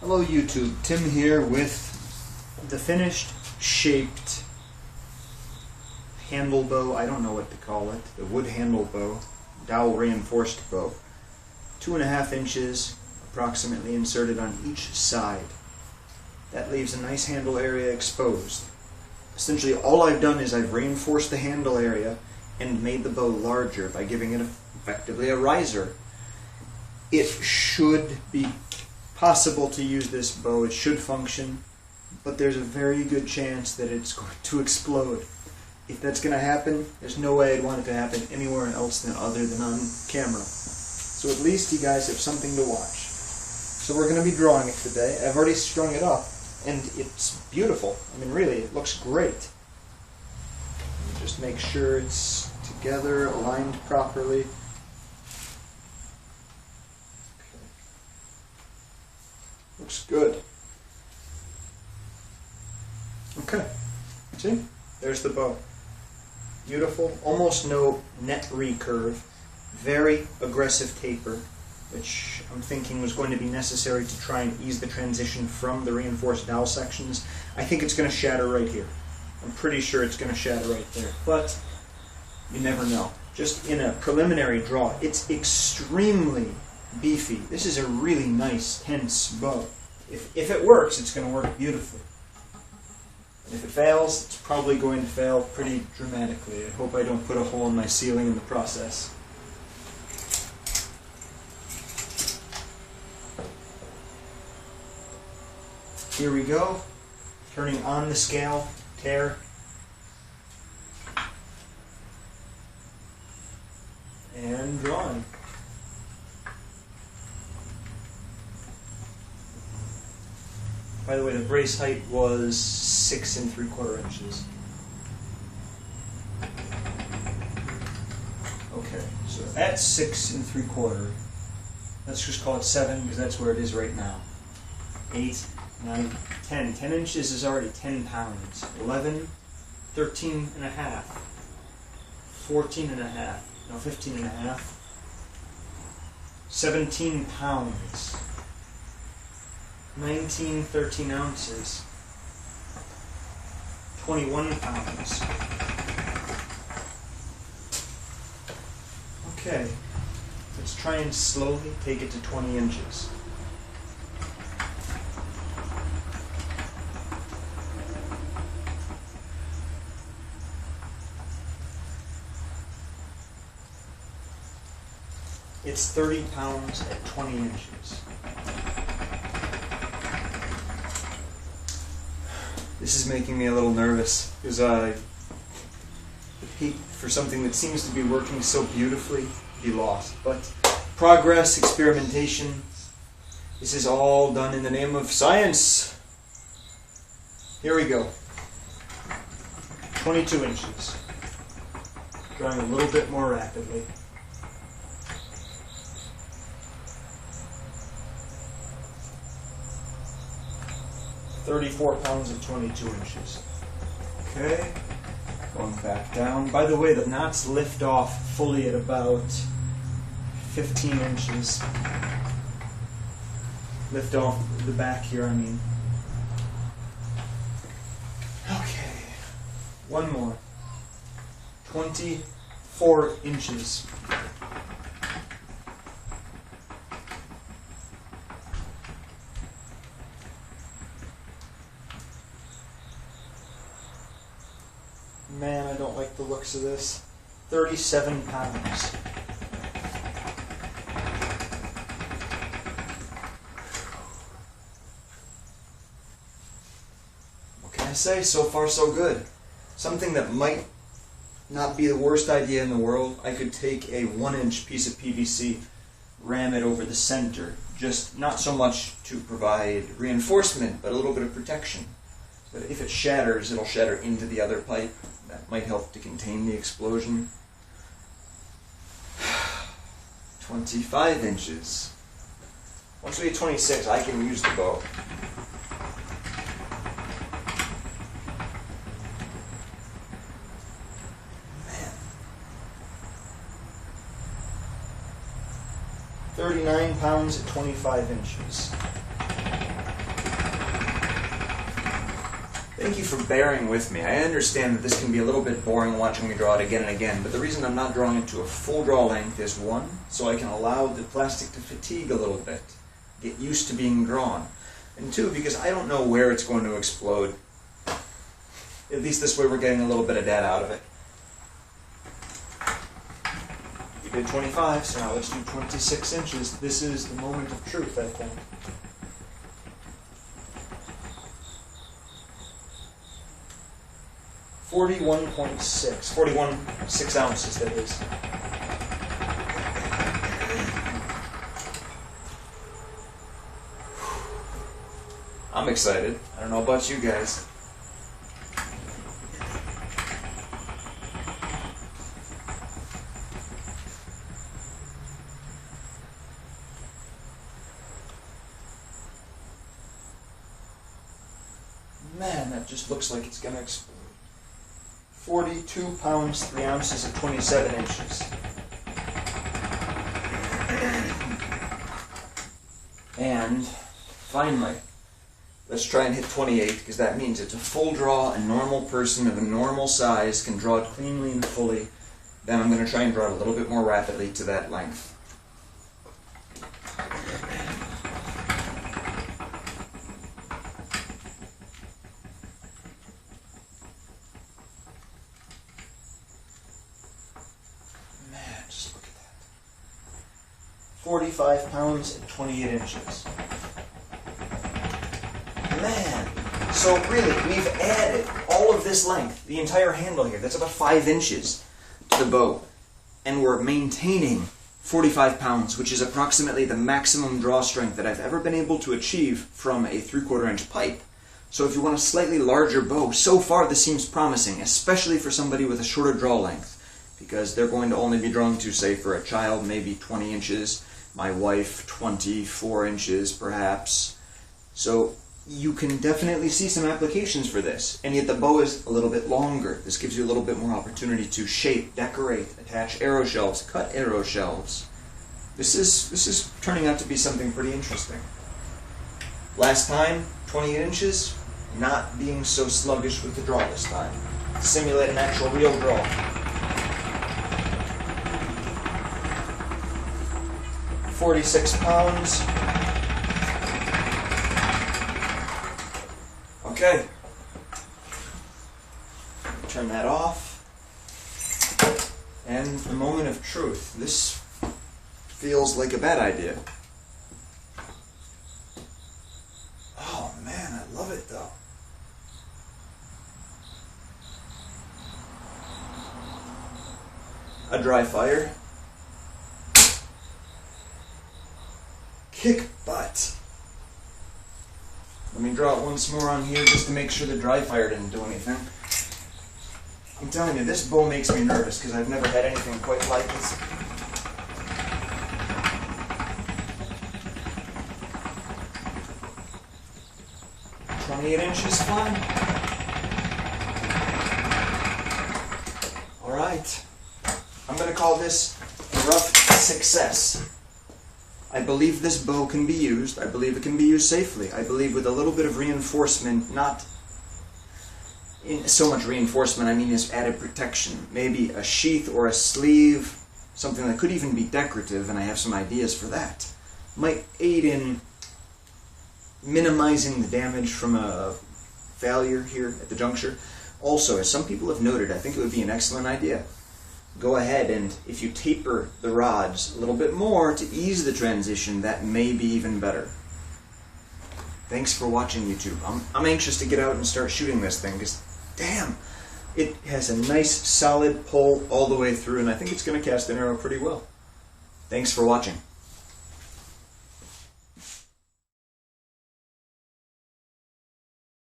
Hello YouTube, Tim here with the finished shaped handle bow. I don't know what to call it. The wood handle bow, dowel reinforced bow. 2.5 inches approximately inserted on each side. That leaves a nice handle area exposed. Essentially all I've done is I've reinforced the handle area and made the bow larger by giving it effectively a riser. It should be possible to use this bow, it should function, but there's a very good chance that it's going to explode. If that's going to happen, there's no way I'd want it to happen anywhere else than other than on camera. So at least you guys have something to watch. So we're going to be drawing it today. I've already strung it up, and it's beautiful. I mean really, it looks great. Just make sure it's together, aligned properly. Looks good. Okay, see? There's the bow. Beautiful, almost no net recurve, very aggressive taper, which I'm thinking was going to be necessary to try and ease the transition from the reinforced dowel sections. I think it's going to shatter right here. I'm pretty sure it's going to shatter right there, but you never know. Just in a preliminary draw, it's extremely beefy. This is a really nice, tense bow. If it works, it's going to work beautifully. And if it fails, it's probably going to fail pretty dramatically. I hope I don't put a hole in my ceiling in the process. Here we go. Turning on the scale, tear. And drawing. By the way, the brace height was 6 3/4 inches. Okay, so at 6 3/4, let's just call it 7 because that's where it is right now. 8, 9, 10. 10 inches is already 10 pounds. 11, 13 and a half, 14 and a half, no, 15 and a half, 17 pounds. 13 ounces, 21 pounds. Okay, let's try and slowly take it to 20 inches. It's 30 pounds at 20 inches. This is making me a little nervous because I hate for something that seems to be working so beautifully be lost. But progress, experimentation, this is all done in the name of science. Here we go. 22 inches. Drawing a little bit more rapidly. $34 pounds at 22 inches. Okay, going back down. By the way, the knots lift off fully at about 15 inches. Lift off the back here, I mean. Okay, one more. 24 inches. Man, I don't like the looks of this. 37 pounds. What can I say? So far, so good. Something that might not be the worst idea in the world. I could take a 1-inch piece of PVC, ram it over the center. Just not so much to provide reinforcement, but a little bit of protection. But if it shatters, it'll shatter into the other pipe. That might help to contain the explosion. 25 inches. Once we get 26, I can use the bow. Man. 39 pounds at 25 inches. Thank you for bearing with me. I understand that this can be a little bit boring watching me draw it again and again, but the reason I'm not drawing it to a full draw length is, one, so I can allow the plastic to fatigue a little bit, get used to being drawn, and two, because I don't know where it's going to explode. At least this way we're getting a little bit of data out of it. You did 25, so now let's do 26 inches. This is the moment of truth, I think. $41.6 ounces, that is. I'm excited. I don't know about you guys. Man, that just looks like it's going to explode. 42 pounds, 3 ounces at 27 inches. And finally, let's try and hit 28, because that means it's a full draw. A normal person of a normal size can draw it cleanly and fully. Then I'm going to try and draw it a little bit more rapidly to that length. Man, just look at that. 45 pounds and 28 inches. Man, so really, we've added all of this length, the entire handle here, that's about 5 inches to the bow, and we're maintaining 45 pounds, which is approximately the maximum draw strength that I've ever been able to achieve from a 3/4 inch pipe. So if you want a slightly larger bow, so far this seems promising, especially for somebody with a shorter draw length, because they're going to only be drawing to, say, for a child, maybe 20 inches, my wife, 24 inches, perhaps. So you can definitely see some applications for this, and yet the bow is a little bit longer. This gives you a little bit more opportunity to shape, decorate, attach arrow shelves, cut arrow shelves. This is turning out to be something pretty interesting. Last time, 28 inches, not being so sluggish with the draw this time. Simulate an actual real draw. $46. Okay. Turn that off. And the moment of truth. This feels like a bad idea. Oh man, I love it though. A dry fire. Kick butt. Let me draw it once more on here just to make sure the dry fire didn't do anything. I'm telling you, this bow makes me nervous because I've never had anything quite like this. "28 inches fine." Alright. I'm going to call this a rough success. I believe this bow can be used. I believe it can be used safely. I believe with a little bit of reinforcement, not in so much reinforcement, I mean as added protection. Maybe a sheath or a sleeve, something that could even be decorative, and I have some ideas for that. Might aid in minimizing the damage from a failure here at the juncture. Also, as some people have noted, I think it would be an excellent idea. Go ahead and, if you taper the rods a little bit more to ease the transition, that may be even better. Thanks for watching, YouTube. I'm anxious to get out and start shooting this thing, because, damn, it has a nice solid pull all the way through, and I think it's going to cast an arrow pretty well. Thanks for watching.